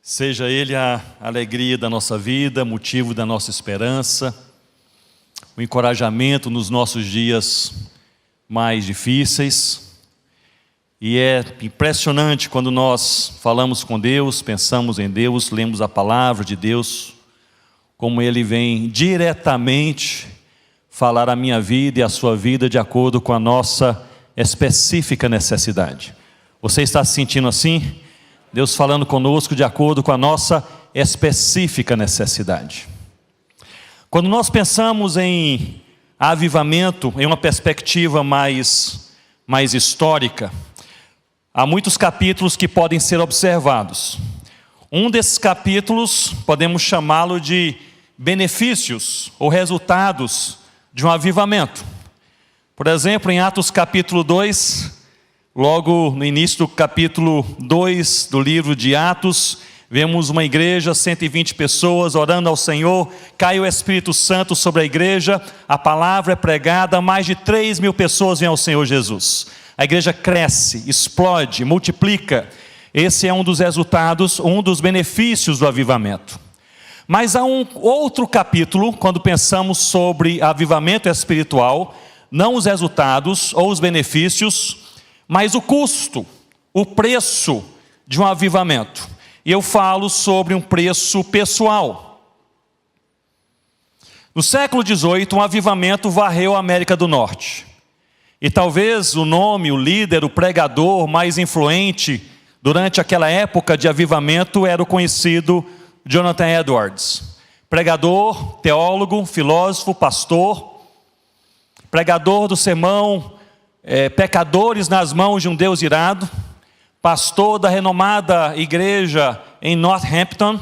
Seja Ele a alegria da nossa vida, motivo da nossa esperança, o encorajamento nos nossos dias mais difíceis. E é impressionante quando nós falamos com Deus, pensamos em Deus, lemos a palavra de Deus, como Ele vem diretamente falar a minha vida e a sua vida de acordo com a nossa específica necessidade. Você está se sentindo assim? Deus falando conosco de acordo com a nossa específica necessidade. Quando nós pensamos em avivamento, em uma perspectiva mais histórica, há muitos capítulos que podem ser observados. Um desses capítulos, podemos chamá-lo de benefícios ou resultados de um avivamento. Por exemplo, em Atos capítulo 2, logo no início do capítulo 2 do livro de Atos, vemos uma igreja, 120 pessoas orando ao Senhor, cai o Espírito Santo sobre a igreja, a palavra é pregada, mais de 3.000 pessoas vêm ao Senhor Jesus. A igreja cresce, explode, multiplica. Esse é um dos resultados, um dos benefícios do avivamento. Mas há um outro capítulo, quando pensamos sobre avivamento espiritual, não os resultados ou os benefícios, mas o custo, o preço de um avivamento. E eu falo sobre um preço pessoal. No século XVIII, um avivamento varreu a América do Norte. E talvez o nome, o líder, o pregador mais influente durante aquela época de avivamento era o conhecido Jonathan Edwards. Pregador, teólogo, filósofo, pastor, pregador do sermão Pecadores nas mãos de um Deus irado, pastor da renomada igreja em Northampton.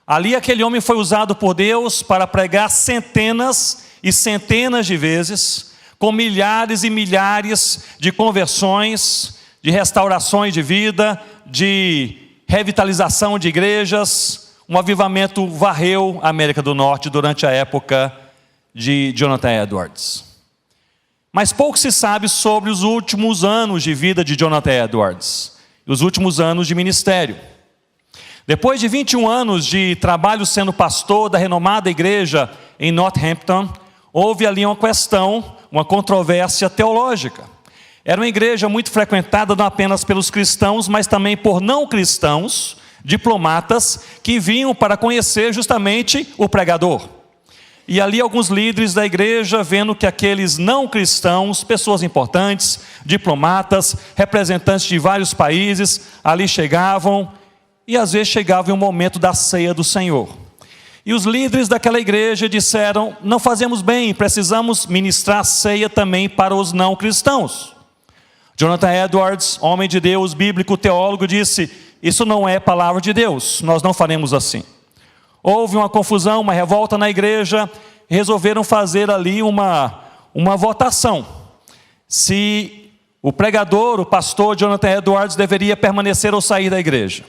Ali aquele homem foi usado por Deus para pregar centenas e centenas de vezes, com milhares e milhares de conversões, de restaurações de vida, de revitalização de igrejas. Um avivamento varreu a América do Norte durante a época de Jonathan Edwards. Mas pouco se sabe sobre os últimos anos de vida de Jonathan Edwards, os últimos anos de ministério. Depois de 21 anos de trabalho sendo pastor da renomada igreja em Northampton, houve ali uma questão, uma controvérsia teológica. Era uma igreja muito frequentada não apenas pelos cristãos, mas também por não cristãos, diplomatas, que vinham para conhecer justamente o pregador. E ali alguns líderes da igreja, vendo que aqueles não cristãos, pessoas importantes, diplomatas, representantes de vários países, ali chegavam, e às vezes chegavam em um momento da ceia do Senhor. E os líderes daquela igreja disseram: não fazemos bem, precisamos ministrar ceia também para os não cristãos. Jonathan Edwards, homem de Deus, bíblico, teólogo, disse: isso não é palavra de Deus, nós não faremos assim. Houve uma confusão, uma revolta na igreja, resolveram fazer ali uma votação. Se o pregador, o pastor Jonathan Edwards deveria permanecer ou sair da igreja.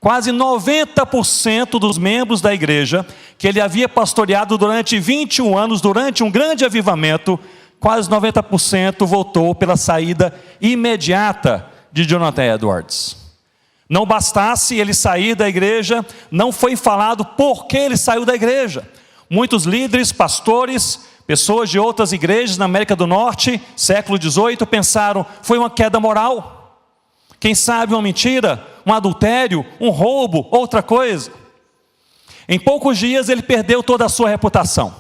Quase 90% dos membros da igreja, que ele havia pastoreado durante 21 anos, durante um grande avivamento, quase 90% votou pela saída imediata de Jonathan Edwards. Não bastasse ele sair da igreja, não foi falado por que ele saiu da igreja. Muitos líderes, pastores, pessoas de outras igrejas na América do Norte, século XVIII, pensaram: foi uma queda moral. Quem sabe uma mentira, um adultério, um roubo, outra coisa. Em poucos dias ele perdeu toda a sua reputação.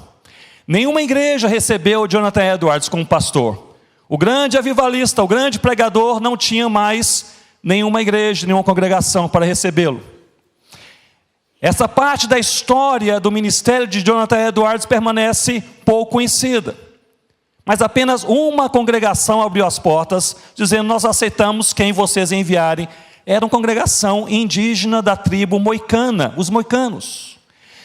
Nenhuma igreja recebeu Jonathan Edwards como pastor. O grande avivalista, o grande pregador, não tinha mais nenhuma igreja, nenhuma congregação para recebê-lo. Essa parte da história do ministério de Jonathan Edwards permanece pouco conhecida. Mas apenas uma congregação abriu as portas, dizendo: nós aceitamos quem vocês enviarem. Era uma congregação indígena da tribo moicana, os moicanos.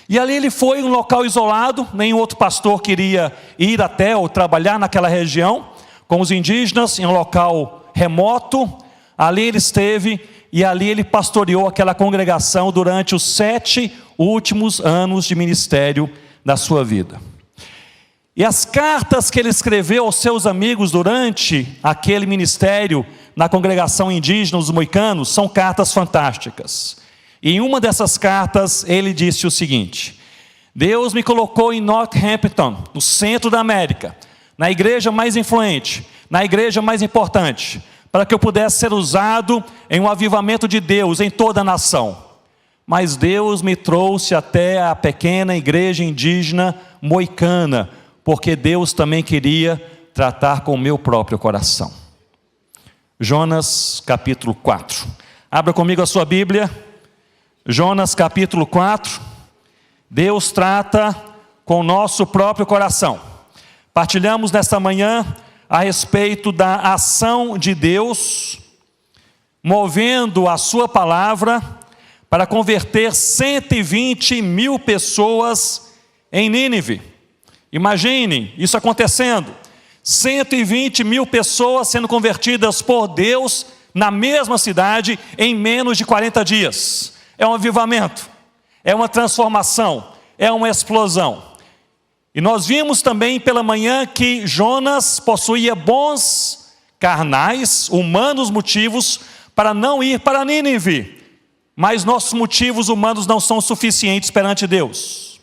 E ali ele foi em um local isolado, nenhum outro pastor queria ir até ou trabalhar naquela região, com os indígenas, em um local remoto. Ali ele esteve e ali ele pastoreou aquela congregação durante os 7 últimos anos de ministério da sua vida. E as cartas que ele escreveu aos seus amigos durante aquele ministério na congregação indígena, os moicanos, são cartas fantásticas. E em uma dessas cartas ele disse o seguinte: Deus me colocou em Northampton, no centro da América, na igreja mais influente, na igreja mais importante, para que eu pudesse ser usado em um avivamento de Deus em toda a nação. Mas Deus me trouxe até a pequena igreja indígena moicana, porque Deus também queria tratar com o meu próprio coração. Jonas capítulo 4. Abra comigo a sua Bíblia. Jonas capítulo 4. Deus trata com o nosso próprio coração. Partilhamos nesta manhã a respeito da ação de Deus, movendo a sua palavra para converter 120 mil pessoas em Nínive. Imaginem isso acontecendo. 120 mil pessoas sendo convertidas por Deus na mesma cidade em menos de 40 dias. É um avivamento, é uma transformação, é uma explosão. E nós vimos também pela manhã que Jonas possuía bons, carnais, humanos motivos para não ir para Nínive. Mas nossos motivos humanos não são suficientes perante Deus.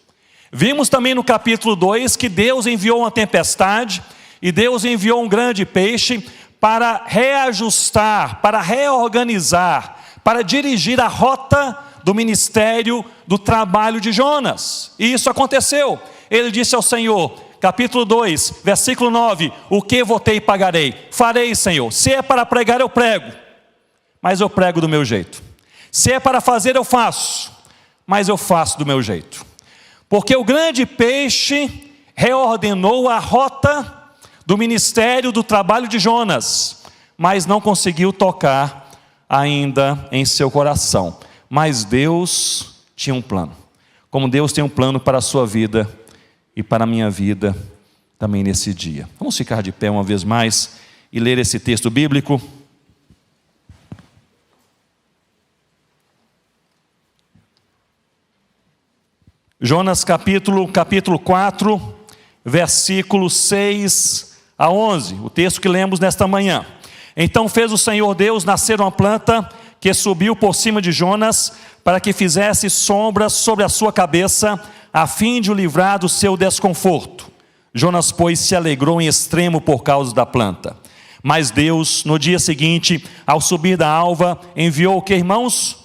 Vimos também no capítulo 2 que Deus enviou uma tempestade e Deus enviou um grande peixe para reajustar, para reorganizar, para dirigir a rota do ministério, do trabalho de Jonas. E isso aconteceu. Ele disse ao Senhor, capítulo 2, versículo 9, o que votei pagarei? Farei, Senhor. Se é para pregar, eu prego, mas eu prego do meu jeito. Se é para fazer, eu faço, mas eu faço do meu jeito. Porque o grande peixe reordenou a rota do ministério, do trabalho de Jonas, mas não conseguiu tocar ainda em seu coração. Mas Deus tinha um plano. Como Deus tem um plano para a sua vida e para a minha vida também nesse dia. Vamos ficar de pé uma vez mais e ler esse texto bíblico. Jonas capítulo 4, versículos 6 a 11, o texto que lemos nesta manhã. Então fez o Senhor Deus nascer uma planta que subiu por cima de Jonas, para que fizesse sombras sobre a sua cabeça, a fim de o livrar do seu desconforto. Jonas, pois, se alegrou em extremo por causa da planta. Mas Deus, no dia seguinte, ao subir da alva, enviou o que, irmãos?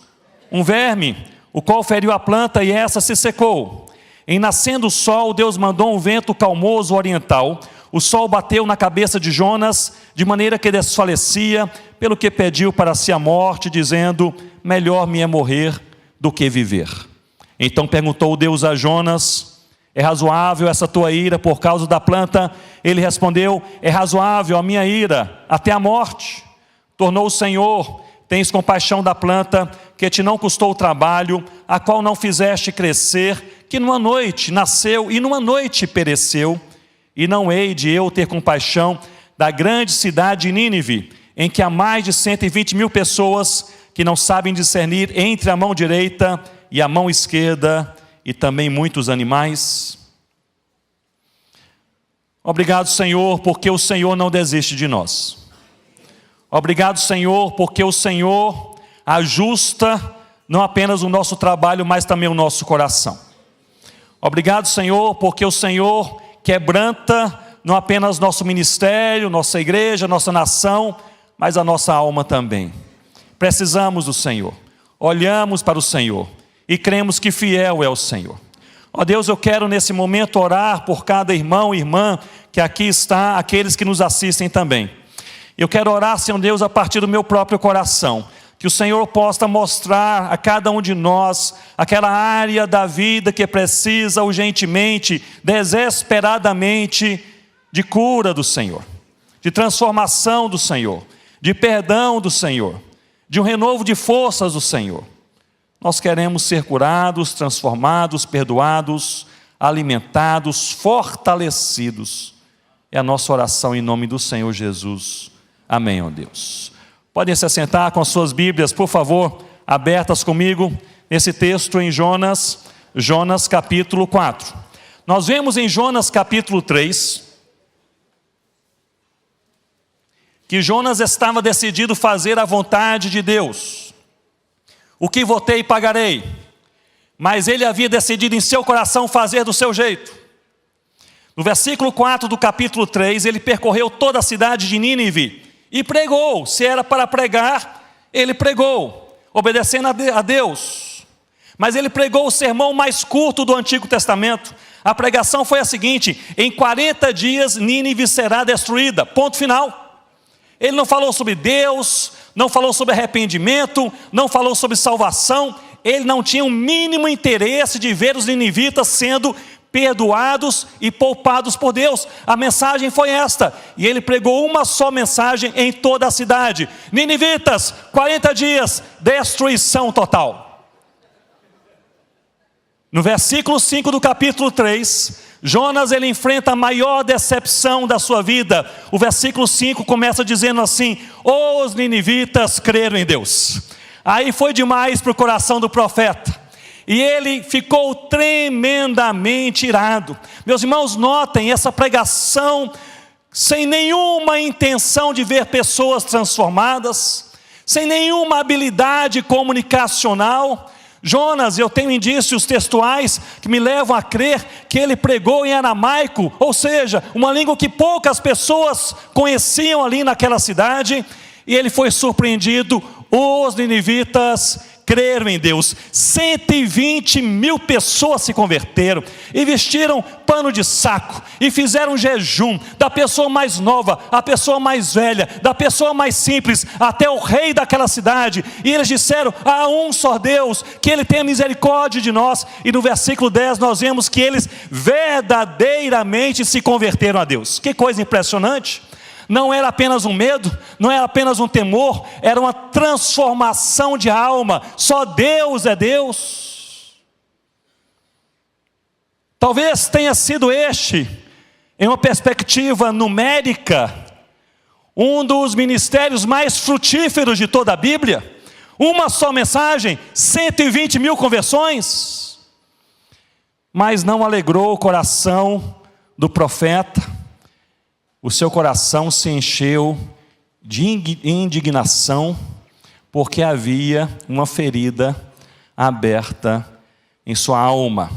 Um verme, o qual feriu a planta e essa se secou. Em nascendo o sol, Deus mandou um vento calmoso oriental. O sol bateu na cabeça de Jonas, de maneira que desfalecia, pelo que pediu para si a morte, dizendo, melhor me é morrer do que viver. Então perguntou Deus a Jonas, é razoável essa tua ira por causa da planta? Ele respondeu, é razoável a minha ira até a morte. Tornou o Senhor, tens compaixão da planta, que te não custou trabalho, a qual não fizeste crescer, que numa noite nasceu e numa noite pereceu. E não hei de eu ter compaixão da grande cidade de Nínive, em que há mais de 120 mil pessoas que não sabem discernir entre a mão direita e a mão esquerda, e também muitos animais. Obrigado, Senhor, porque o Senhor não desiste de nós. Obrigado, Senhor, porque o Senhor ajusta não apenas o nosso trabalho, mas também o nosso coração. Obrigado, Senhor, porque o Senhor quebranta não apenas nosso ministério, nossa igreja, nossa nação, mas a nossa alma também. Precisamos do Senhor, olhamos para o Senhor e cremos que fiel é o Senhor. Ó Deus, eu quero nesse momento orar por cada irmão e irmã que aqui está, aqueles que nos assistem também. Eu quero orar, Senhor Deus, a partir do meu próprio coração, que o Senhor possa mostrar a cada um de nós aquela área da vida que precisa urgentemente, desesperadamente, de cura do Senhor, de transformação do Senhor, de perdão do Senhor, de um renovo de forças do Senhor. Nós queremos ser curados, transformados, perdoados, alimentados, fortalecidos. É a nossa oração em nome do Senhor Jesus. Amém, ó Deus. Podem se assentar com as suas Bíblias, por favor, abertas comigo, nesse texto em Jonas capítulo 4. Nós vemos em Jonas capítulo 3, que Jonas estava decidido fazer a vontade de Deus. o que votei pagarei. Mas ele havia decidido em seu coração fazer do seu jeito. No versículo 4 do capítulo 3, ele percorreu toda a cidade de Nínive e pregou. Se era para pregar, ele pregou, obedecendo a Deus. Mas ele pregou o sermão mais curto do Antigo Testamento. A pregação foi a seguinte: em 40 dias Nínive será destruída, ponto final. Ele não falou sobre Deus, não falou sobre arrependimento, não falou sobre salvação. Ele não tinha o mínimo interesse de ver os ninivitas sendo perdoados e poupados por Deus. A mensagem foi esta, e ele pregou uma só mensagem em toda a cidade: ninivitas, 40 dias, destruição total. No versículo 5 do capítulo 3, Jonas ele enfrenta a maior decepção da sua vida. O versículo 5 começa dizendo assim: os ninivitas creram em Deus. Aí foi demais para o coração do profeta, e ele ficou tremendamente irado. Meus irmãos, notem essa pregação sem nenhuma intenção de ver pessoas transformadas, sem nenhuma habilidade comunicacional. Jonas, eu tenho indícios textuais que me levam a crer que ele pregou em aramaico, ou seja, uma língua que poucas pessoas conheciam ali naquela cidade, e ele foi surpreendido. Os ninivitas creram em Deus. 120 mil pessoas se converteram e vestiram pano de saco e fizeram jejum, da pessoa mais nova, a pessoa mais velha, da pessoa mais simples, até o rei daquela cidade. E eles disseram: há um só Deus, que Ele tenha misericórdia de nós. E no versículo 10 nós vemos que eles verdadeiramente se converteram a Deus. Que coisa impressionante! Não era apenas um medo, não era apenas um temor, era uma transformação de alma. Só Deus é Deus. Talvez tenha sido este, em uma perspectiva numérica, um dos ministérios mais frutíferos de toda a Bíblia. Uma só mensagem, 120 mil conversões. Mas não alegrou o coração do profeta. O seu coração se encheu de indignação, porque havia uma ferida aberta em sua alma.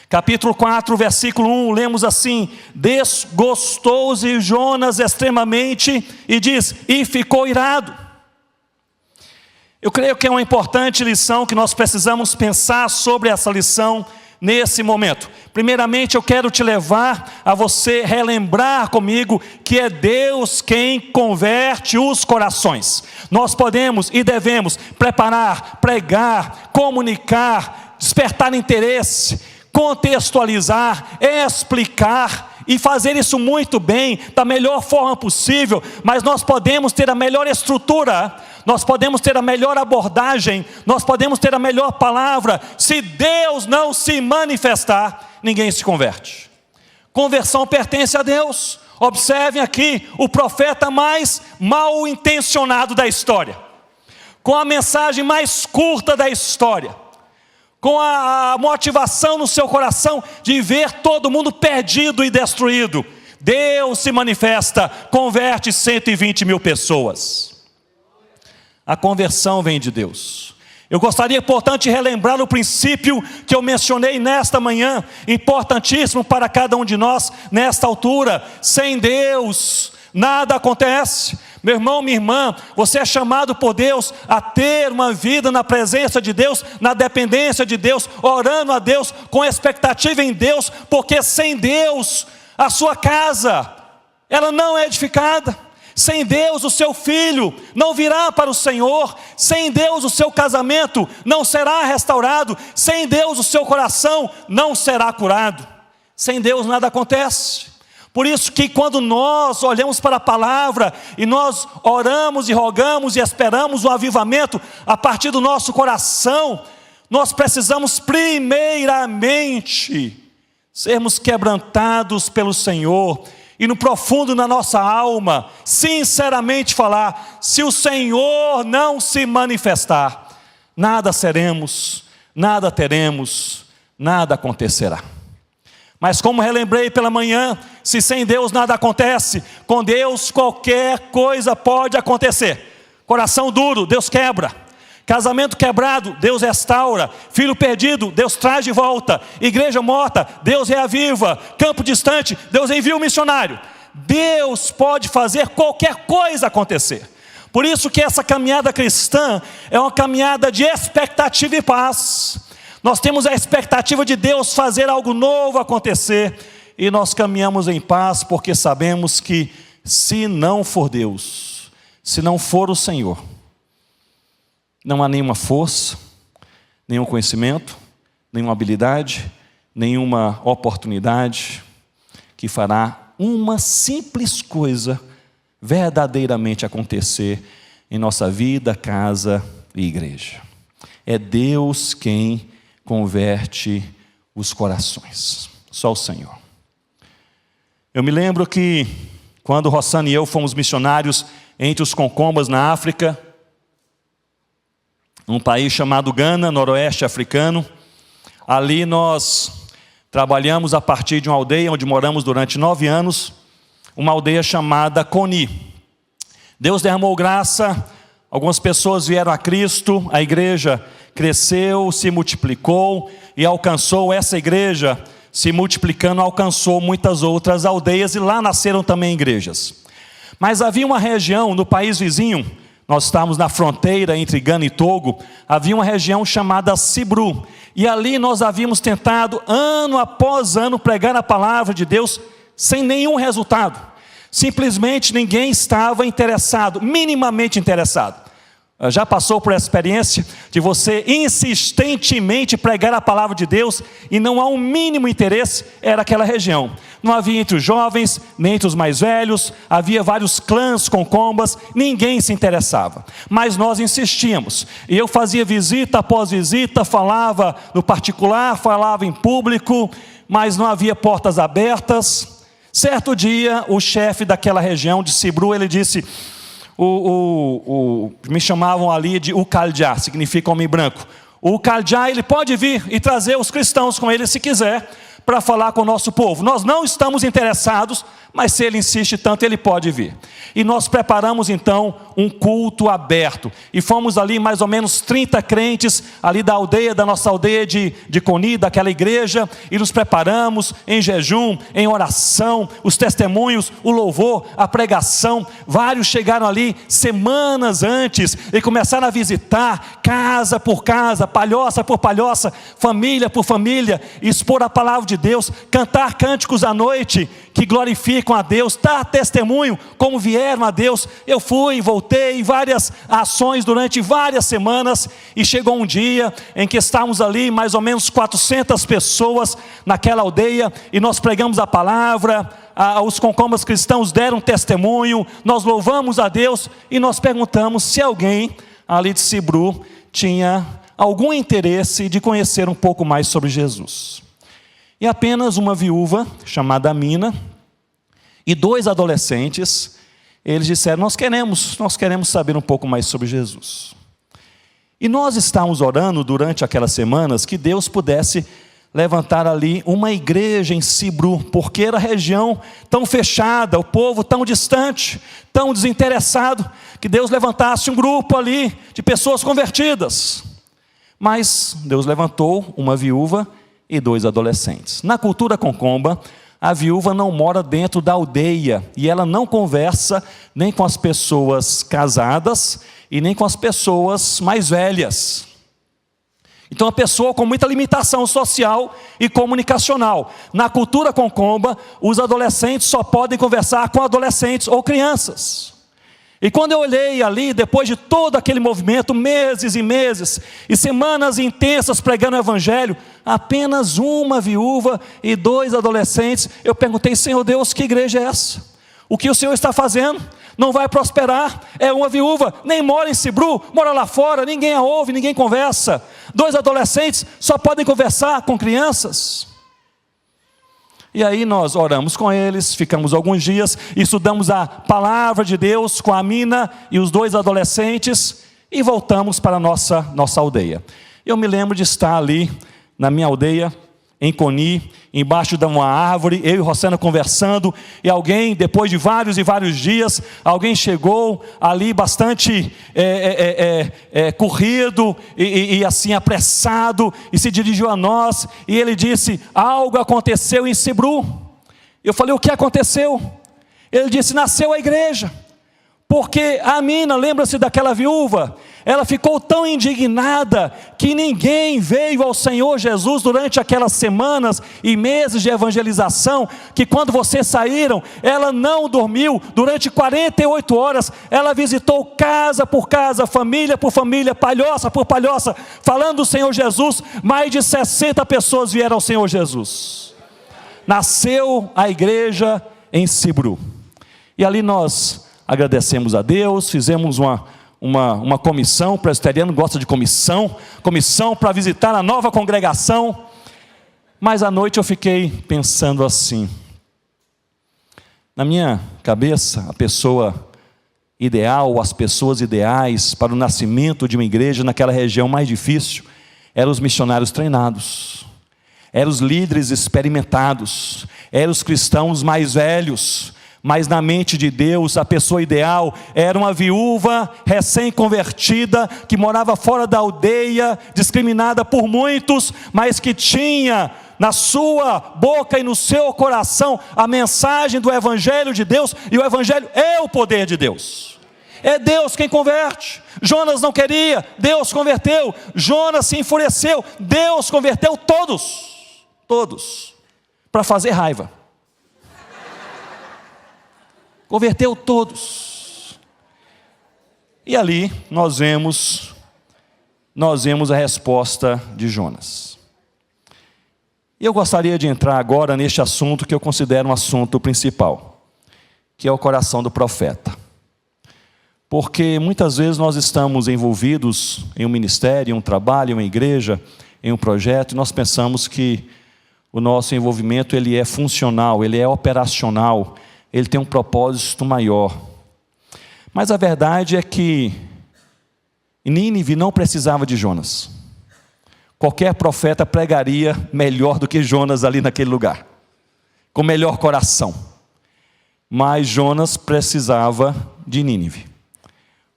Capítulo 4, versículo 1, lemos assim: desgostou-se Jonas extremamente, e diz, e ficou irado. Eu creio que é uma importante lição que nós precisamos pensar sobre essa lição nesse momento. Primeiramente, eu quero te levar a você relembrar comigo que é Deus quem converte os corações. Nós podemos e devemos preparar, pregar, comunicar, despertar interesse, contextualizar, explicar e fazer isso muito bem, da melhor forma possível, mas nós podemos ter a melhor estrutura, nós podemos ter a melhor abordagem, nós podemos ter a melhor palavra. Se Deus não se manifestar, ninguém se converte. Conversão pertence a Deus. Observem aqui o profeta mais mal intencionado da história, com a mensagem mais curta da história, com a motivação no seu coração de ver todo mundo perdido e destruído. Deus se manifesta, converte 120 mil pessoas. A conversão vem de Deus. Eu gostaria, portanto, de relembrar o princípio que eu mencionei nesta manhã, importantíssimo para cada um de nós nesta altura. Sem Deus nada acontece. Meu irmão, minha irmã, você é chamado por Deus a ter uma vida na presença de Deus, na dependência de Deus, orando a Deus, com expectativa em Deus, porque sem Deus a sua casa, ela não é edificada. Sem Deus o seu filho não virá para o Senhor. Sem Deus o seu casamento não será restaurado. Sem Deus o seu coração não será curado. Sem Deus nada acontece. Por isso que quando nós olhamos para a palavra e nós oramos e rogamos e esperamos o avivamento a partir do nosso coração, nós precisamos primeiramente sermos quebrantados pelo Senhor e no profundo da nossa alma, sinceramente falar: se o Senhor não se manifestar, nada seremos, nada teremos, nada acontecerá. Mas como relembrei pela manhã, se sem Deus nada acontece, com Deus qualquer coisa pode acontecer. Coração duro, Deus quebra. Casamento quebrado, Deus restaura. Filho perdido, Deus traz de volta. Igreja morta, Deus reaviva. Campo distante, Deus envia um missionário. Deus pode fazer qualquer coisa acontecer. Por isso que essa caminhada cristã é uma caminhada de expectativa e paz. Nós temos a expectativa de Deus fazer algo novo acontecer. E nós caminhamos em paz porque sabemos que se não for Deus, se não for o Senhor, não há nenhuma força, nenhum conhecimento, nenhuma habilidade, nenhuma oportunidade que fará uma simples coisa verdadeiramente acontecer em nossa vida, casa e igreja. É Deus quem converte os corações, só o Senhor. Eu me lembro que quando Rossana e eu fomos missionários entre os Concombas na África, num país chamado Gana, noroeste africano, ali nós trabalhamos a partir de uma aldeia onde moramos durante 9 anos, uma aldeia chamada Coni. Deus derramou graça, algumas pessoas vieram a Cristo, a igreja cresceu, se multiplicou e alcançou essa igreja, se multiplicando, alcançou muitas outras aldeias e lá nasceram também igrejas. Mas havia uma região no país vizinho, nós estávamos na fronteira entre Gana e Togo, havia uma região chamada Sibru, e ali nós havíamos tentado ano após ano pregar a palavra de Deus sem nenhum resultado. Simplesmente ninguém estava interessado, minimamente interessado. Já passou por essa experiência de você insistentemente pregar a palavra de Deus e não há um mínimo interesse? Era aquela região. Não havia entre os jovens, nem entre os mais velhos, havia vários clãs, concombas, ninguém se interessava. Mas nós insistíamos. E eu fazia visita após visita, falava no particular, falava em público, mas não havia portas abertas. Certo dia, o chefe daquela região de Sibru, ele disse... me chamavam ali de Ucaljá, significa homem branco. O Ucaljá, ele pode vir e trazer os cristãos com ele se quiser, para falar com o nosso povo. Nós não estamos interessados, mas se ele insiste tanto, ele pode vir. E nós preparamos então um culto aberto, e fomos ali mais ou menos 30 crentes, ali da aldeia, da nossa aldeia de Coni, daquela igreja, e nos preparamos em jejum, em oração, os testemunhos, o louvor, a pregação. Vários chegaram ali semanas antes, e começaram a visitar, casa por casa, palhoça por palhoça, família por família, expor a palavra de Deus, cantar cânticos à noite, que glorificam a Deus, dar testemunho como vieram a Deus. Eu fui, voltei, várias ações durante várias semanas, e chegou um dia em que estávamos ali, mais ou menos 400 pessoas naquela aldeia, e nós pregamos a palavra, os concombas cristãos deram testemunho, nós louvamos a Deus, e nós perguntamos se alguém ali de Sibru tinha algum interesse de conhecer um pouco mais sobre Jesus. E apenas uma viúva, chamada Amina, e 2 adolescentes, eles disseram, nós queremos saber um pouco mais sobre Jesus. E nós estávamos orando durante aquelas semanas, que Deus pudesse levantar ali uma igreja em Sibru, porque era região tão fechada, o povo tão distante, tão desinteressado, que Deus levantasse um grupo ali, de pessoas convertidas. Mas Deus levantou uma viúva e 2 adolescentes. Na cultura concomba, a viúva não mora dentro da aldeia, e ela não conversa nem com as pessoas casadas, e nem com as pessoas mais velhas. Então, a pessoa com muita limitação social e comunicacional. Na cultura concomba, os adolescentes só podem conversar com adolescentes ou crianças. E quando eu olhei ali, depois de todo aquele movimento, meses e meses, e semanas intensas pregando o evangelho, apenas uma viúva e 2 adolescentes, eu perguntei, Senhor Deus, que igreja é essa? O que o Senhor está fazendo? Não vai prosperar. É uma viúva, nem mora em Sibru, mora lá fora, ninguém a ouve, ninguém conversa. 2 adolescentes só podem conversar com crianças. E aí nós oramos com eles, ficamos alguns dias, estudamos a palavra de Deus com a Amina e os 2 adolescentes, e voltamos para a nossa aldeia. Eu me lembro de estar ali na minha aldeia, em Coni, embaixo de uma árvore, eu e Rosana conversando, e alguém, depois de vários e vários dias, alguém chegou ali bastante corrido e assim apressado, e se dirigiu a nós, e ele disse: algo aconteceu em Cibru. Eu falei: o que aconteceu? Ele disse: nasceu a igreja. Porque a mina, lembra-se daquela viúva? Ela ficou tão indignada que ninguém veio ao Senhor Jesus durante aquelas semanas e meses de evangelização, que quando vocês saíram, ela não dormiu, durante 48 horas, ela visitou casa por casa, família por família, palhoça por palhoça, falando do Senhor Jesus. Mais de 60 pessoas vieram ao Senhor Jesus. Nasceu a igreja em Cibru. E ali nós agradecemos a Deus, fizemos uma comissão, presbiteriano gosta de comissão para visitar a nova congregação. Mas à noite eu fiquei pensando assim, na minha cabeça, a pessoa ideal, as pessoas ideais para o nascimento de uma igreja naquela região mais difícil, eram os missionários treinados, eram os líderes experimentados, eram os cristãos mais velhos. Mas na mente de Deus, a pessoa ideal era uma viúva recém-convertida, que morava fora da aldeia, discriminada por muitos, mas que tinha na sua boca e no seu coração a mensagem do Evangelho de Deus, e o Evangelho é o poder de Deus. É Deus quem converte. Jonas não queria, Deus converteu. Jonas se enfureceu, Deus converteu todos, para fazer raiva. Converteu todos. E ali nós vemos a resposta de Jonas. E eu gostaria de entrar agora neste assunto que eu considero um assunto principal, que é o coração do profeta. Porque muitas vezes nós estamos envolvidos em um ministério, em um trabalho, em uma igreja, em um projeto, e nós pensamos que o nosso envolvimento ele é funcional, ele é operacional, ele tem um propósito maior. Mas a verdade é que Nínive não precisava de Jonas. Qualquer profeta pregaria melhor do que Jonas ali naquele lugar, com melhor coração. Mas Jonas precisava de Nínive,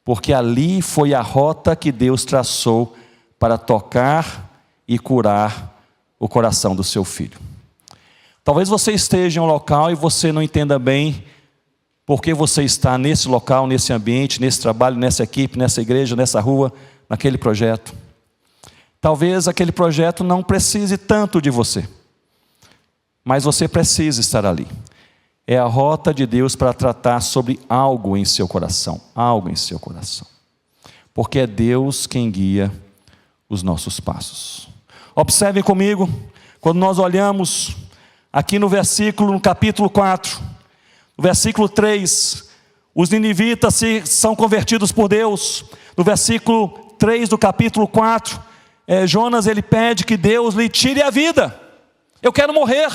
porque ali foi a rota que Deus traçou para tocar e curar o coração do seu filho. Talvez você esteja em um local e você não entenda bem por que você está nesse local, nesse ambiente, nesse trabalho, nessa equipe, nessa igreja, nessa rua, naquele projeto. Talvez aquele projeto não precise tanto de você, mas você precisa estar ali. É a rota de Deus para tratar sobre algo em seu coração, porque é Deus quem guia os nossos passos. Observem comigo, quando nós olhamos aqui no capítulo 4, no versículo 3, os ninivitas são convertidos por Deus. No versículo 3 do capítulo 4, Jonas ele pede que Deus lhe tire a vida. Eu quero morrer.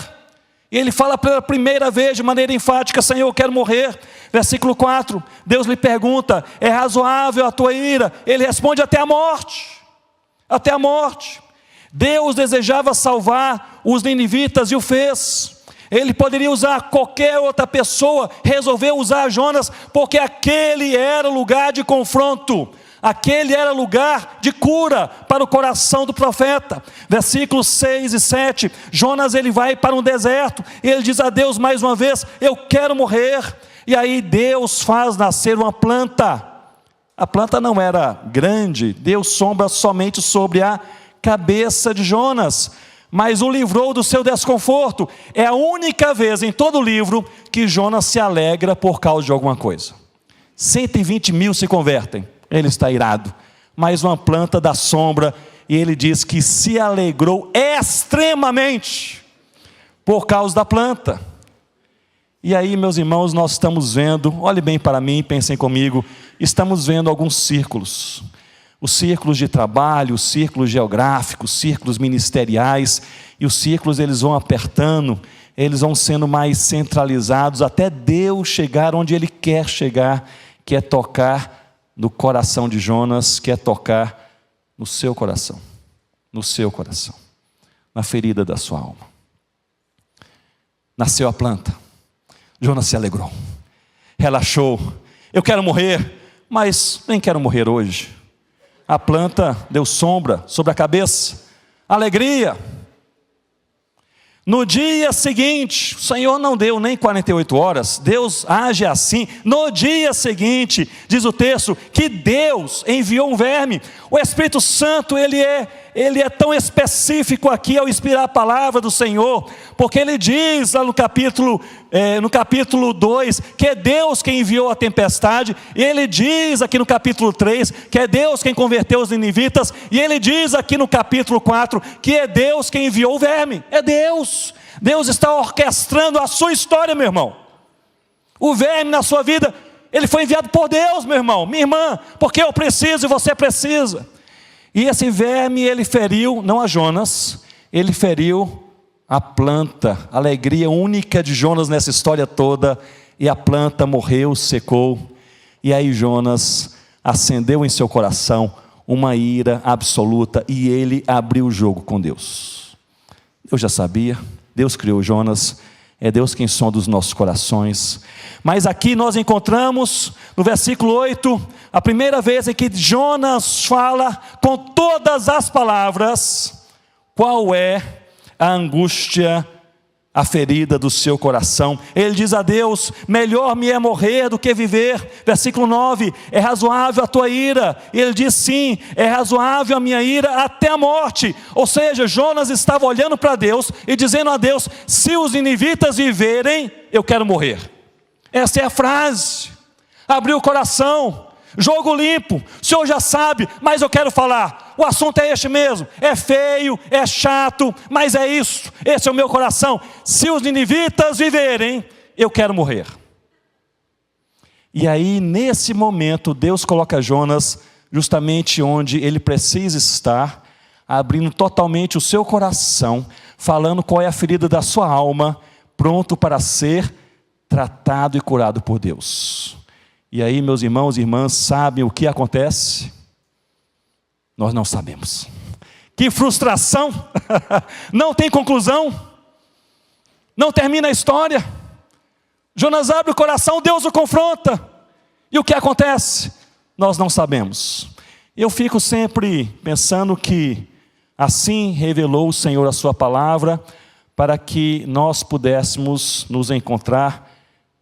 E ele fala pela primeira vez de maneira enfática: Senhor, eu quero morrer. Versículo 4, Deus lhe pergunta: é razoável a tua ira? Ele responde: até a morte. Até a morte. Deus desejava salvar os ninivitas e o fez. Ele poderia usar qualquer outra pessoa, resolveu usar Jonas, porque aquele era o lugar de confronto, aquele era o lugar de cura para o coração do profeta. Versículos 6 e 7, Jonas ele vai para um deserto, e ele diz a Deus mais uma vez: eu quero morrer. E aí Deus faz nascer uma planta. A planta não era grande, Deus sombra somente sobre a cabeça de Jonas, mas o livrou do seu desconforto. É a única vez em todo o livro que Jonas se alegra por causa de alguma coisa. 120 mil se convertem, ele está irado, mas uma planta dá sombra, e ele diz que se alegrou extremamente por causa da planta. E aí, meus irmãos, nós estamos vendo, olhe bem para mim, pensem comigo, estamos vendo alguns círculos. Os círculos de trabalho, os círculos geográficos, os círculos ministeriais, e os círculos eles vão apertando, eles vão sendo mais centralizados, até Deus chegar onde Ele quer chegar, que é tocar no coração de Jonas, que é tocar no seu coração, na ferida da sua alma. Nasceu a planta. Jonas se alegrou, relaxou. Eu quero morrer, mas nem quero morrer hoje. A planta deu sombra sobre a cabeça, alegria. No dia seguinte, o Senhor não deu nem 48 horas, Deus age assim. No dia seguinte, diz o texto, que Deus enviou um verme. O Espírito Santo, ele é tão específico aqui ao inspirar a palavra do Senhor, porque ele diz lá no capítulo 2, que é Deus quem enviou a tempestade, e ele diz aqui no capítulo 3, que é Deus quem converteu os ninivitas, e ele diz aqui no capítulo 4, que é Deus quem enviou o verme. É Deus. Deus está orquestrando a sua história, meu irmão. O verme na sua vida, ele foi enviado por Deus, meu irmão, minha irmã, porque eu preciso e você precisa. E esse verme, ele feriu, não a Jonas, ele feriu a planta, a alegria única de Jonas nessa história toda, e a planta morreu, secou, e aí Jonas acendeu em seu coração uma ira absoluta, e ele abriu o jogo com Deus. Eu já sabia, Deus criou Jonas, é Deus quem sonda os nossos corações. Mas aqui nós encontramos, no versículo 8, a primeira vez em que Jonas fala com todas as palavras, qual é a angústia, a ferida do seu coração. Ele diz a Deus, melhor me é morrer do que viver. Versículo 9, é razoável a tua ira. E ele diz sim, é razoável a minha ira até a morte. Ou seja, Jonas estava olhando para Deus e dizendo a Deus, se os ninivitas viverem, eu quero morrer. Essa é a frase. Abriu o coração, jogo limpo. O Senhor já sabe, mas eu quero falar. O assunto é este mesmo, é feio, é chato, mas é isso, esse é o meu coração. Se os ninivitas viverem, eu quero morrer. E aí nesse momento Deus coloca Jonas justamente onde ele precisa estar, abrindo totalmente o seu coração, falando qual é a ferida da sua alma, pronto para ser tratado e curado por Deus. E aí, meus irmãos e irmãs, sabem o que acontece? Nós não sabemos. Que frustração! Não tem conclusão, não termina a história. Jonas abre o coração, Deus o confronta, e o que acontece? Nós não sabemos. Eu fico sempre pensando que assim revelou o Senhor a sua palavra, para que nós pudéssemos nos encontrar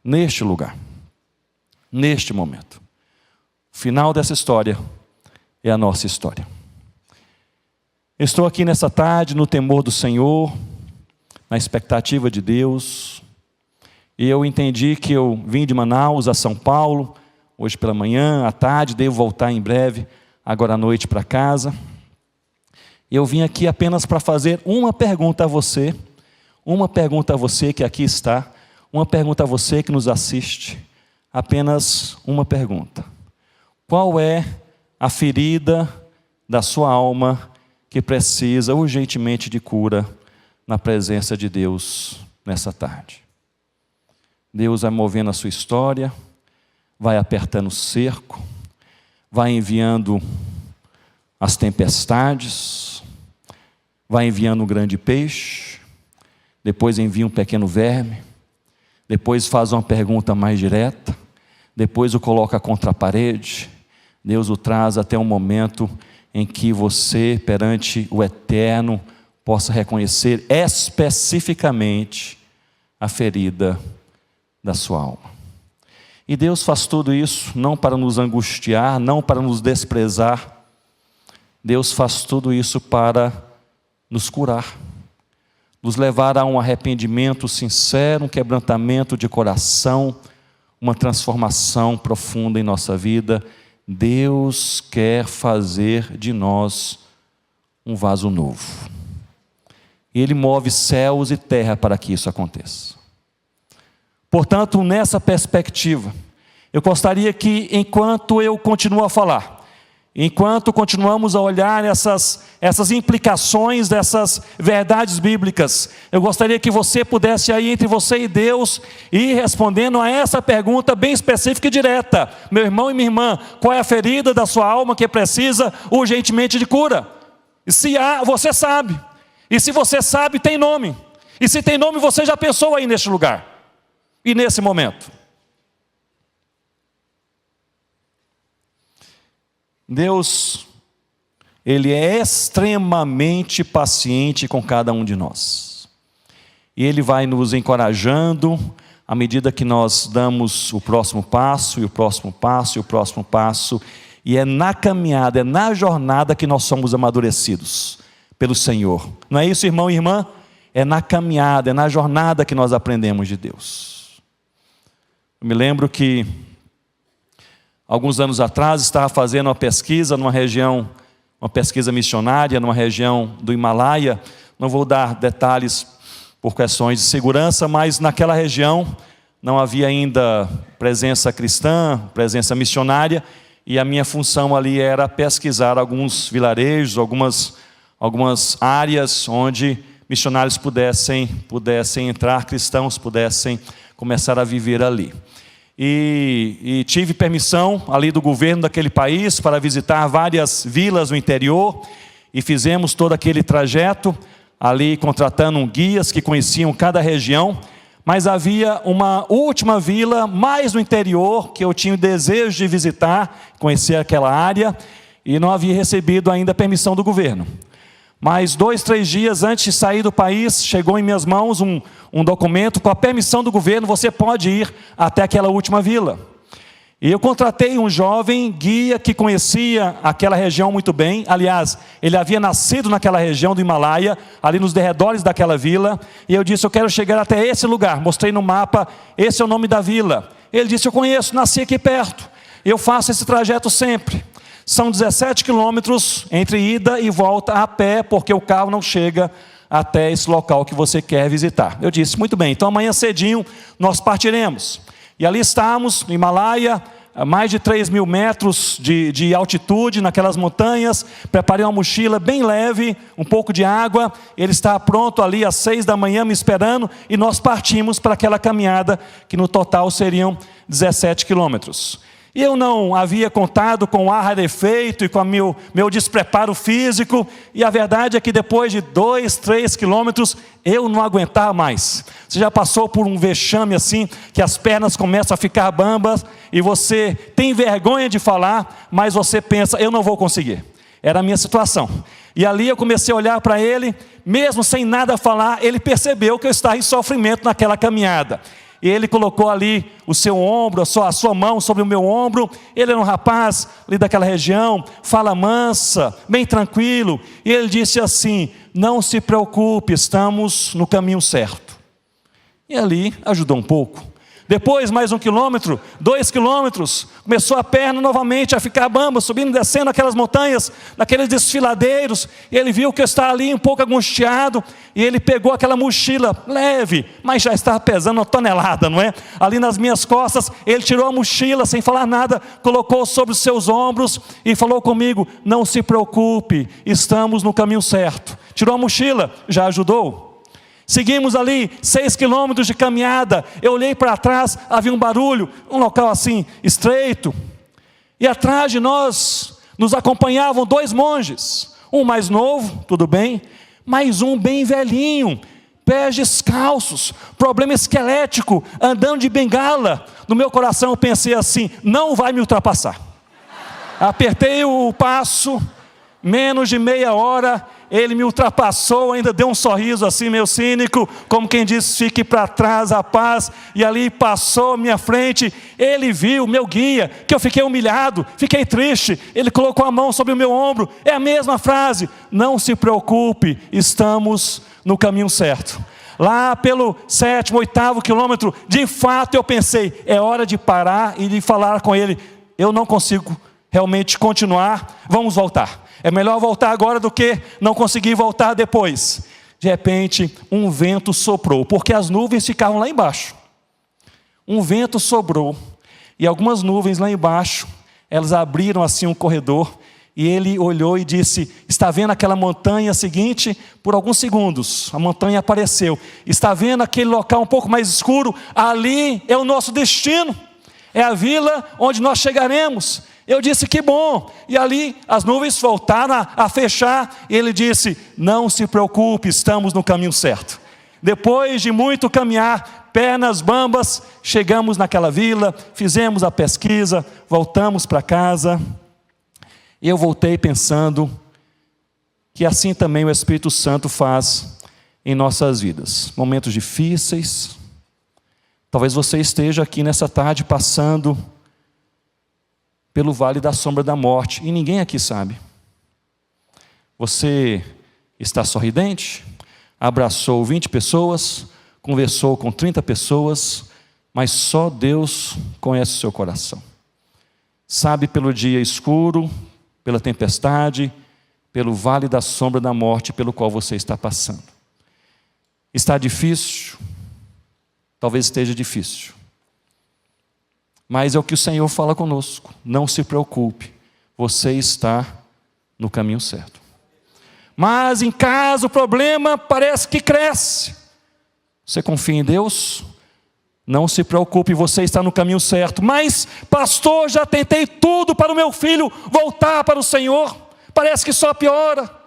neste lugar, neste momento. O final dessa história é a nossa história. Estou aqui nessa tarde no temor do Senhor, na expectativa de Deus, e eu entendi que eu vim de Manaus a São Paulo, hoje pela manhã, à tarde, devo voltar em breve, agora à noite para casa. Eu vim aqui apenas para fazer uma pergunta a você que aqui está, uma pergunta a você que nos assiste, apenas uma pergunta. Qual é a ferida da sua alma que precisa urgentemente de cura na presença de Deus nessa tarde? Deus vai movendo a sua história, vai apertando o cerco, vai enviando as tempestades, vai enviando um grande peixe, depois envia um pequeno verme, depois faz uma pergunta mais direta, depois o coloca contra a parede. Deus o traz até um momento em que você, perante o Eterno, possa reconhecer especificamente a ferida da sua alma. E Deus faz tudo isso não para nos angustiar, não para nos desprezar. Deus faz tudo isso para nos curar, nos levar a um arrependimento sincero, um quebrantamento de coração, uma transformação profunda em nossa vida. Deus quer fazer de nós um vaso novo. E Ele move céus e terra para que isso aconteça. Portanto, nessa perspectiva, eu gostaria que, enquanto eu continuo a falar, enquanto continuamos a olhar essas implicações dessas verdades bíblicas, eu gostaria que você pudesse aí entre você e Deus ir respondendo a essa pergunta bem específica e direta. Meu irmão e minha irmã, qual é a ferida da sua alma que precisa urgentemente de cura? E se há, você sabe. E se você sabe, tem nome. E se tem nome, você já pensou aí neste lugar e nesse momento. Deus, Ele é extremamente paciente com cada um de nós. E Ele vai nos encorajando à medida que nós damos o próximo passo, e o próximo passo, e o próximo passo. E é na caminhada, é na jornada que nós somos amadurecidos pelo Senhor. Não é isso, irmão e irmã? É na caminhada, é na jornada que nós aprendemos de Deus. Eu me lembro que alguns anos atrás estava fazendo uma pesquisa numa região, uma pesquisa missionária numa região do Himalaia. Não vou dar detalhes por questões de segurança, mas naquela região não havia ainda presença cristã, presença missionária, e a minha função ali era pesquisar alguns vilarejos, algumas áreas onde missionários pudessem entrar, cristãos pudessem começar a viver ali. E tive permissão ali do governo daquele país para visitar várias vilas no interior, e fizemos todo aquele trajeto ali contratando guias que conheciam cada região. Mas havia uma última vila mais no interior que eu tinha o desejo de visitar, conhecer aquela área, e não havia recebido ainda permissão do governo. Mas 2, 3 dias antes de sair do país, chegou em minhas mãos um documento com a permissão do governo: você pode ir até aquela última vila. E eu contratei um jovem guia que conhecia aquela região muito bem. Aliás, ele havia nascido naquela região do Himalaia, ali nos derredores daquela vila. E eu disse: eu quero chegar até esse lugar. Mostrei no mapa, esse é o nome da vila. Ele disse: eu conheço, nasci aqui perto. Eu faço esse trajeto sempre. São 17 quilômetros entre ida e volta a pé, porque o carro não chega até esse local que você quer visitar. Eu disse: muito bem, então amanhã cedinho nós partiremos. E ali estamos, no Himalaia, a mais de 3.000 metros de altitude, naquelas montanhas. Preparei uma mochila bem leve, um pouco de água. Ele está pronto ali às 6 da manhã me esperando, e nós partimos para aquela caminhada, que no total seriam 17 quilômetros. E eu não havia contado com o ar rarefeito e com o meu despreparo físico. E a verdade é que depois de 2, 3 quilômetros, eu não aguentava mais. Você já passou por um vexame assim, que as pernas começam a ficar bambas, e você tem vergonha de falar, mas você pensa: eu não vou conseguir. Era a minha situação. E ali eu comecei a olhar para ele, mesmo sem nada falar. Ele percebeu que eu estava em sofrimento naquela caminhada. E ele colocou ali o seu ombro, a sua mão sobre o meu ombro. Ele era um rapaz ali daquela região, fala mansa, bem tranquilo. E ele disse assim: não se preocupe, estamos no caminho certo. E ali ajudou um pouco. Depois, mais 1 quilômetro, 2 quilômetros, começou a perna novamente a ficar bamba, subindo e descendo aquelas montanhas, naqueles desfiladeiros. E ele viu que eu estava ali um pouco angustiado, e ele pegou aquela mochila leve, mas já estava pesando 1 tonelada, não é? Ali nas minhas costas, ele tirou a mochila sem falar nada, colocou sobre os seus ombros e falou comigo: não se preocupe, estamos no caminho certo. Tirou a mochila, já ajudou. Seguimos ali 6 quilômetros de caminhada. Eu olhei para trás, havia um barulho, um local assim estreito, e atrás de nós nos acompanhavam 2 monges, um mais novo, tudo bem, mas um bem velhinho, pés descalços, problema esquelético, andando de bengala. No meu coração eu pensei assim: não vai me ultrapassar. Apertei o passo, menos de meia hora ele me ultrapassou, ainda deu um sorriso assim meio cínico, como quem diz: fique para trás, rapaz. E ali passou à minha frente. Ele viu, meu guia, que eu fiquei humilhado, fiquei triste. Ele colocou a mão sobre o meu ombro. É a mesma frase: não se preocupe, estamos no caminho certo. Lá pelo 7º, 8º quilômetro, de fato eu pensei: é hora de parar e de falar com ele. Eu não consigo realmente continuar, vamos voltar. É melhor voltar agora do que não conseguir voltar depois. De repente, um vento soprou, porque as nuvens ficavam lá embaixo. Um vento soprou, e algumas nuvens lá embaixo, elas abriram assim um corredor, e ele olhou e disse: está vendo aquela montanha seguinte? Por alguns segundos, a montanha apareceu. Está vendo aquele local um pouco mais escuro? Ali é o nosso destino. É a vila onde nós chegaremos. Eu disse, que bom. E ali as nuvens voltaram a fechar. E ele disse, não se preocupe, estamos no caminho certo. Depois de muito caminhar, pernas bambas, chegamos naquela vila, fizemos a pesquisa, voltamos para casa. E eu voltei pensando que assim também o Espírito Santo faz em nossas vidas. Momentos difíceis. Talvez você esteja aqui nessa tarde passando pelo vale da sombra da morte, e ninguém aqui sabe. Você está sorridente, abraçou 20 pessoas, conversou com 30 pessoas, mas só Deus conhece o seu coração. Sabe pelo dia escuro, pela tempestade, pelo vale da sombra da morte pelo qual você está passando. Está difícil? Talvez esteja difícil. Mas é o que o Senhor fala conosco. Não se preocupe, você está no caminho certo. Mas em casa o problema parece que cresce. Você confia em Deus? Não se preocupe, você está no caminho certo. Mas, pastor, já tentei tudo para o meu filho voltar para o Senhor. Parece que só piora.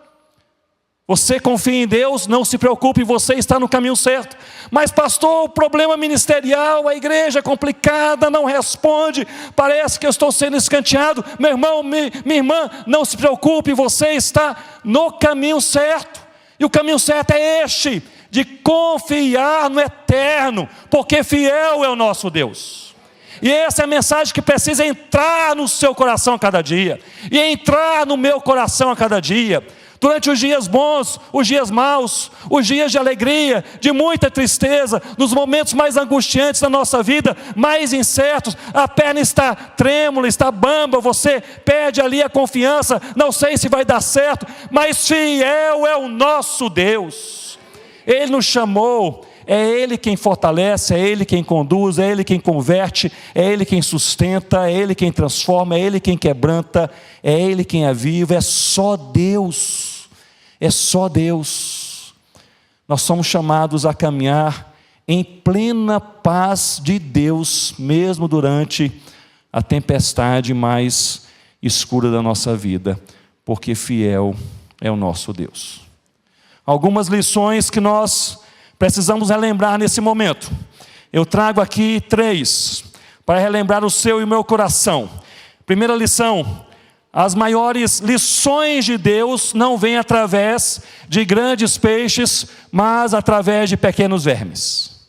Você confia em Deus, não se preocupe, você está no caminho certo. Mas pastor, o problema ministerial, a igreja é complicada, não responde, parece que eu estou sendo escanteado. Meu irmão, minha irmã, não se preocupe, você está no caminho certo. E o caminho certo é este, de confiar no eterno, porque fiel é o nosso Deus. E essa é a mensagem que precisa entrar no seu coração a cada dia, e entrar no meu coração a cada dia. Durante os dias bons, os dias maus, os dias de alegria, de muita tristeza, nos momentos mais angustiantes da nossa vida, mais incertos, a perna está trêmula, está bamba, você perde ali a confiança, não sei se vai dar certo, mas fiel é o nosso Deus. Ele nos chamou, é Ele quem fortalece, é Ele quem conduz, é Ele quem converte, é Ele quem sustenta, é Ele quem transforma, é Ele quem quebranta, é Ele quem aviva, é só Deus, é só Deus. Nós somos chamados a caminhar em plena paz de Deus, mesmo durante a tempestade mais escura da nossa vida, porque fiel é o nosso Deus. Algumas lições que nós precisamos relembrar nesse momento. Eu trago aqui 3, para relembrar o seu e o meu coração. Primeira lição: as maiores lições de Deus não vêm através de grandes peixes, mas através de pequenos vermes.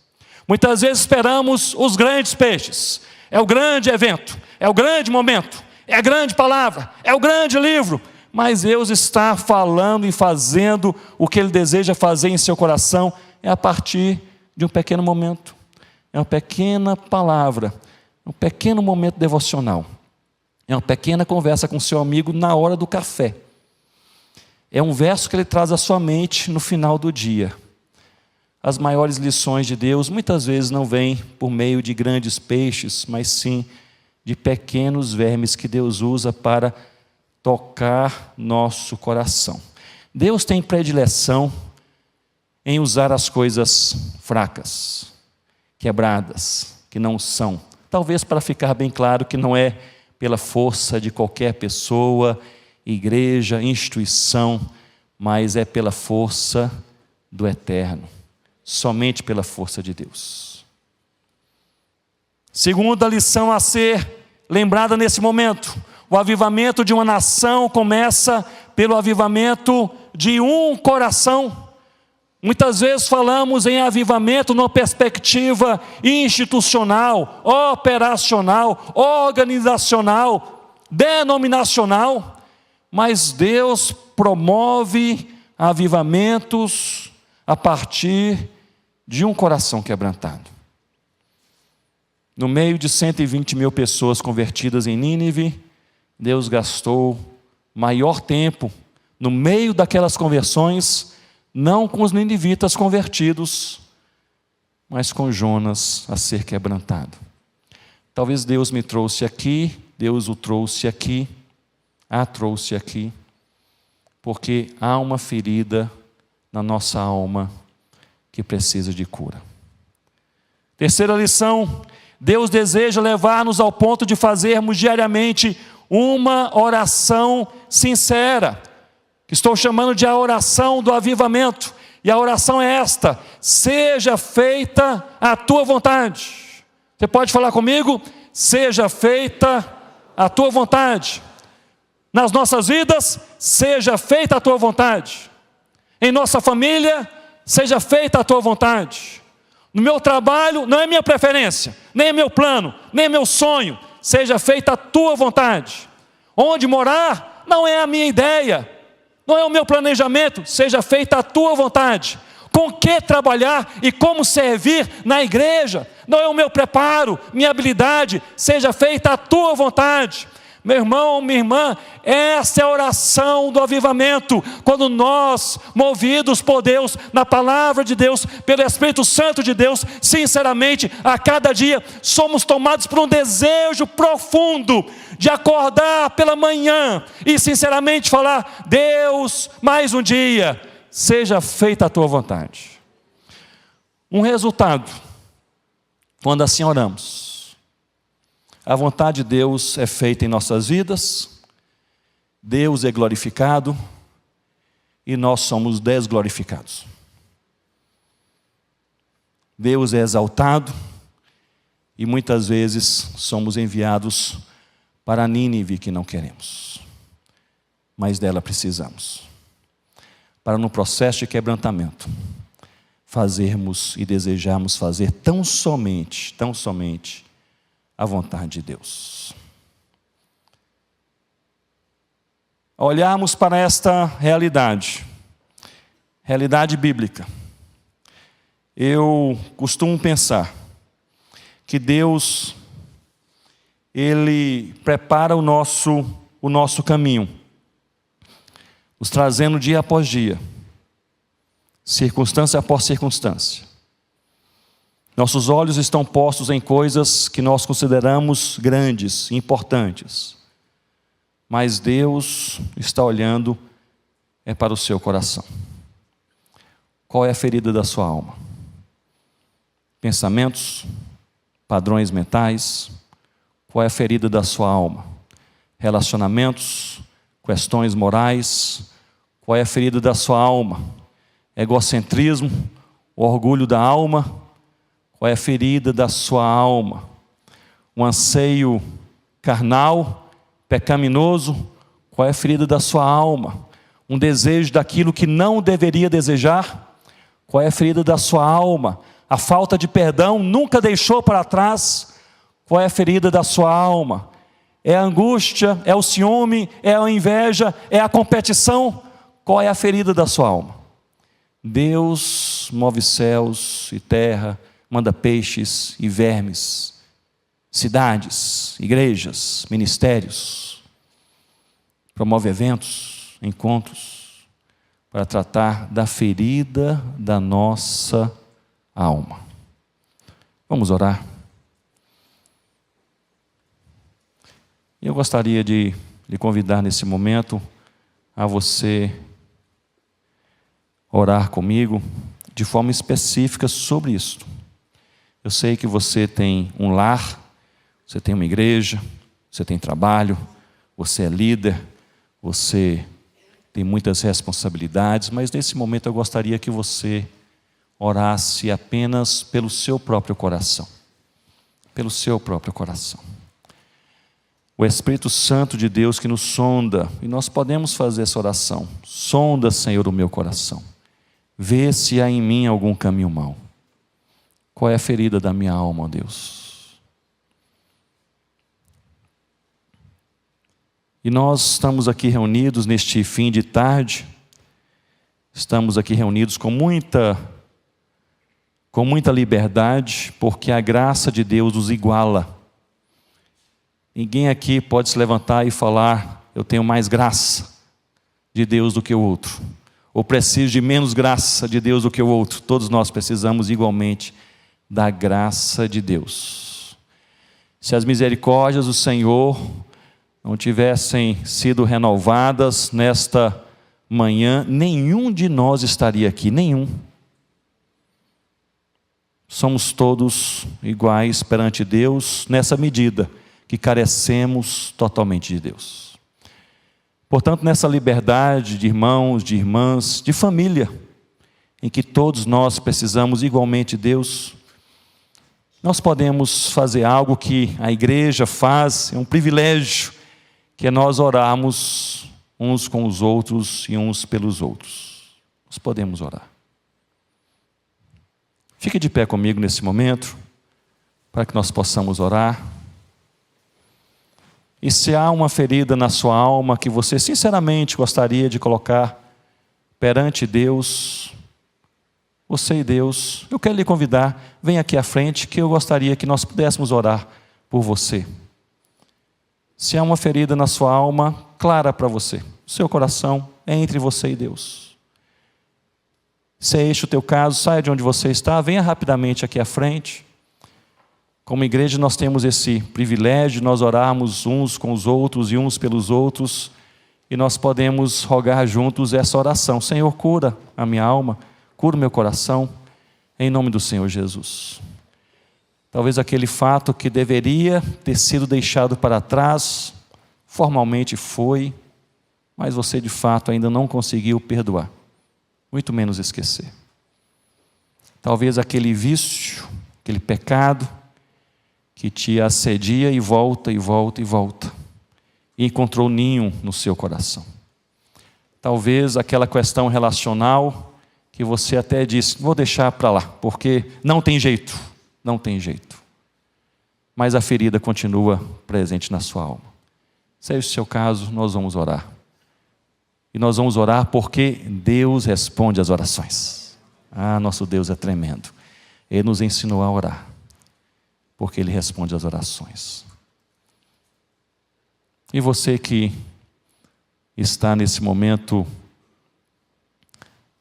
Muitas vezes esperamos os grandes peixes, é o grande evento, é o grande momento, é a grande palavra, é o grande livro, mas Deus está falando e fazendo o que Ele deseja fazer em seu coração. É a partir de um pequeno momento, é uma pequena palavra, um pequeno momento devocional, é uma pequena conversa com seu amigo na hora do café, é um verso que ele traz à sua mente no final do dia. As maiores lições de Deus muitas vezes não vêm por meio de grandes peixes, mas sim de pequenos vermes que Deus usa para tocar nosso coração. Deus tem predileção em usar as coisas fracas, quebradas, que não são. Talvez para ficar bem claro que não é pela força de qualquer pessoa, igreja, instituição, mas é pela força do eterno, somente pela força de Deus. Segunda lição a ser lembrada nesse momento: o avivamento de uma nação começa pelo avivamento de um coração. Muitas vezes falamos em avivamento numa perspectiva institucional, operacional, organizacional, denominacional, mas Deus promove avivamentos a partir de um coração quebrantado. No meio de 120 mil pessoas convertidas em Nínive, Deus gastou maior tempo no meio daquelas conversões, não com os ninivitas convertidos, mas com Jonas a ser quebrantado. Talvez Deus me trouxe aqui, Deus o trouxe aqui, a trouxe aqui, porque há uma ferida na nossa alma que precisa de cura. Terceira lição: Deus deseja levar-nos ao ponto de fazermos diariamente uma oração sincera, que estou chamando de a oração do avivamento. E a oração é esta: seja feita a tua vontade. Você pode falar comigo? Seja feita a tua vontade. Nas nossas vidas, seja feita a tua vontade. Em nossa família, seja feita a tua vontade. No meu trabalho, não é minha preferência, nem é meu plano, nem é meu sonho. Seja feita a tua vontade. Onde morar, não é a minha ideia, não é o meu planejamento. Seja feita a tua vontade. Com que trabalhar e como servir na igreja, não é o meu preparo, minha habilidade. Seja feita a tua vontade. Meu irmão, minha irmã, essa é a oração do avivamento. Quando nós, movidos por Deus, na palavra de Deus, pelo Espírito Santo de Deus, sinceramente, a cada dia, somos tomados por um desejo profundo de acordar pela manhã e sinceramente falar: Deus, mais um dia, seja feita a tua vontade. Um resultado, quando assim oramos: a vontade de Deus é feita em nossas vidas, Deus é glorificado e nós somos desglorificados. Deus é exaltado e muitas vezes somos enviados para a Nínive que não queremos, mas dela precisamos, para no processo de quebrantamento fazermos e desejarmos fazer tão somente a vontade de Deus. Ao olharmos para esta realidade bíblica, eu costumo pensar que Deus, Ele prepara o nosso caminho, nos trazendo dia após dia, circunstância após circunstância. Nossos olhos estão postos em coisas que nós consideramos grandes, importantes. Mas Deus está olhando para o seu coração. Qual é a ferida da sua alma? Pensamentos, padrões mentais. Qual é a ferida da sua alma? Relacionamentos, questões morais. Qual é a ferida da sua alma? Egocentrismo, o orgulho da alma. Qual é a ferida da sua alma? Um anseio carnal, pecaminoso? Qual é a ferida da sua alma? Um desejo daquilo que não deveria desejar? Qual é a ferida da sua alma? A falta de perdão nunca deixou para trás? Qual é a ferida da sua alma? É a angústia? É o ciúme? É a inveja? É a competição? Qual é a ferida da sua alma? Deus move céus e terra, manda peixes e vermes, cidades, igrejas, ministérios, promove eventos, encontros, para tratar da ferida da nossa alma. Vamos orar? Eu gostaria de lhe convidar nesse momento a você orar comigo de forma específica sobre isso. Eu sei que você tem um lar, você tem uma igreja, você tem trabalho, você é líder, você tem muitas responsabilidades, mas nesse momento eu gostaria que você orasse apenas pelo seu próprio coração. Pelo seu próprio coração. O Espírito Santo de Deus que nos sonda, e nós podemos fazer essa oração. Sonda, Senhor, o meu coração. Vê se há em mim algum caminho mau. Qual é a ferida da minha alma, ó Deus? E nós estamos aqui reunidos neste fim de tarde, estamos aqui reunidos com muita liberdade, porque a graça de Deus nos iguala. Ninguém aqui pode se levantar e falar: eu tenho mais graça de Deus do que o outro, ou preciso de menos graça de Deus do que o outro. Todos nós precisamos igualmente da graça de Deus. Se as misericórdias do Senhor não tivessem sido renovadas nesta manhã, nenhum de nós estaria aqui, nenhum. Somos todos iguais perante Deus nessa medida, que carecemos totalmente de Deus. Portanto, nessa liberdade de irmãos, de irmãs, de família, em que todos nós precisamos igualmente de Deus, nós podemos fazer algo que a igreja faz, é um privilégio, que é nós orarmos uns com os outros e uns pelos outros. Nós podemos orar. Fique de pé comigo nesse momento, para que nós possamos orar. E se há uma ferida na sua alma que você sinceramente gostaria de colocar perante Deus, você e Deus, eu quero lhe convidar, venha aqui à frente, que eu gostaria que nós pudéssemos orar por você. Se há uma ferida na sua alma, clara para você, seu coração é entre você e Deus. Se é este o teu caso, saia de onde você está, venha rapidamente aqui à frente. Como igreja nós temos esse privilégio de nós orarmos uns com os outros e uns pelos outros, e nós podemos rogar juntos essa oração. Senhor, cura a minha alma, cura o meu coração, em nome do Senhor Jesus. Talvez aquele fato que deveria ter sido deixado para trás, formalmente foi, mas você de fato ainda não conseguiu perdoar, muito menos esquecer. Talvez aquele vício, aquele pecado, que te assedia e volta, e volta, e volta, e encontrou ninho no seu coração. Talvez aquela questão relacional, que você até disse, vou deixar para lá, porque não tem jeito, não tem jeito. Mas a ferida continua presente na sua alma. Se é o seu caso, nós vamos orar. E nós vamos orar porque Deus responde às orações. Ah, nosso Deus é tremendo. Ele nos ensinou a orar, porque Ele responde às orações. E você que está nesse momento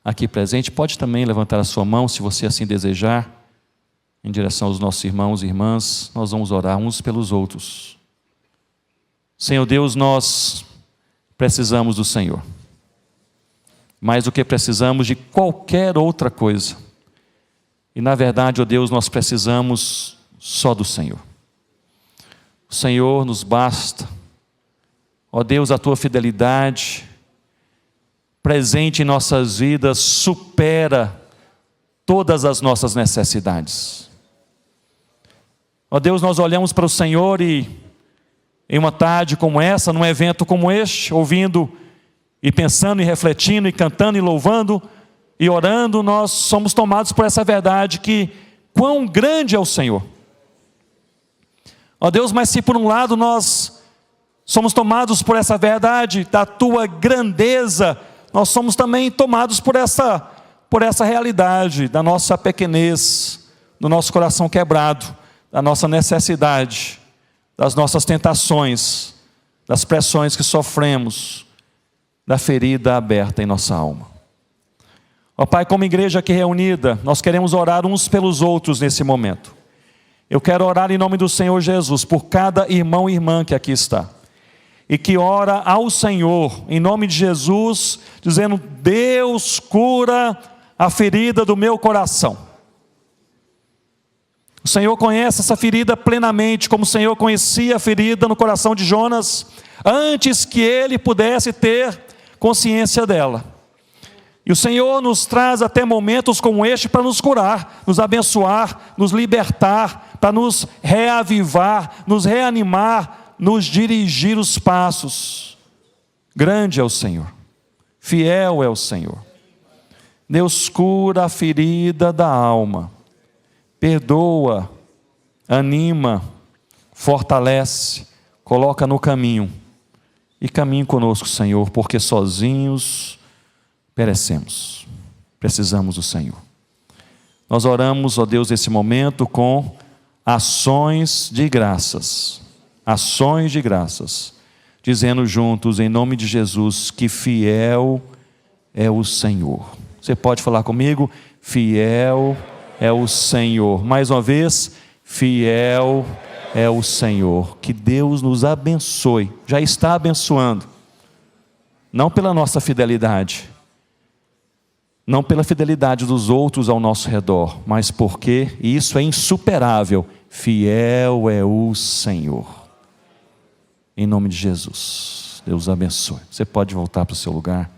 aqui presente, pode também levantar a sua mão, se você assim desejar, em direção aos nossos irmãos e irmãs. Nós vamos orar uns pelos outros. Senhor Deus, nós precisamos do Senhor, mais do que precisamos de qualquer outra coisa. E na verdade, ó Deus, nós precisamos só do Senhor. O Senhor nos basta. Ó Deus, a tua fidelidade presente em nossas vidas supera todas as nossas necessidades. Ó Deus, nós olhamos para o Senhor e em uma tarde como essa, num evento como este, ouvindo e pensando e refletindo e cantando e louvando e orando, nós somos tomados por essa verdade que quão grande é o Senhor. Ó Deus, mas se por um lado nós somos tomados por essa verdade da tua grandeza, nós somos também tomados por essa realidade da nossa pequenez, do nosso coração quebrado, da nossa necessidade, das nossas tentações, das pressões que sofremos, da ferida aberta em nossa alma. Ó Pai, como igreja aqui reunida, nós queremos orar uns pelos outros nesse momento. Eu quero orar em nome do Senhor Jesus, por cada irmão e irmã que aqui está, e que ora ao Senhor, em nome de Jesus, dizendo, Deus cura a ferida do meu coração. O Senhor conhece essa ferida plenamente, como o Senhor conhecia a ferida no coração de Jonas, antes que ele pudesse ter consciência dela. E o Senhor nos traz até momentos como este para nos curar, nos abençoar, nos libertar, para nos reavivar, nos reanimar, nos dirigir os passos. Grande é o Senhor, fiel é o Senhor. Deus cura a ferida da alma, perdoa, anima, fortalece, coloca no caminho. E caminhe conosco, Senhor, porque sozinhos perecemos. Precisamos do Senhor. Nós oramos, ó Deus, nesse momento com ações de graças. Ações de graças. Dizendo juntos, em nome de Jesus, que fiel é o Senhor. Você pode falar comigo? Fiel é o Senhor. Mais uma vez, fiel é o Senhor. Que Deus nos abençoe. Já está abençoando. Não pela nossa fidelidade, não pela fidelidade dos outros ao nosso redor, mas porque isso é insuperável. Fiel é o Senhor. em nome de Jesus. Deus abençoe. Você pode voltar para o seu lugar.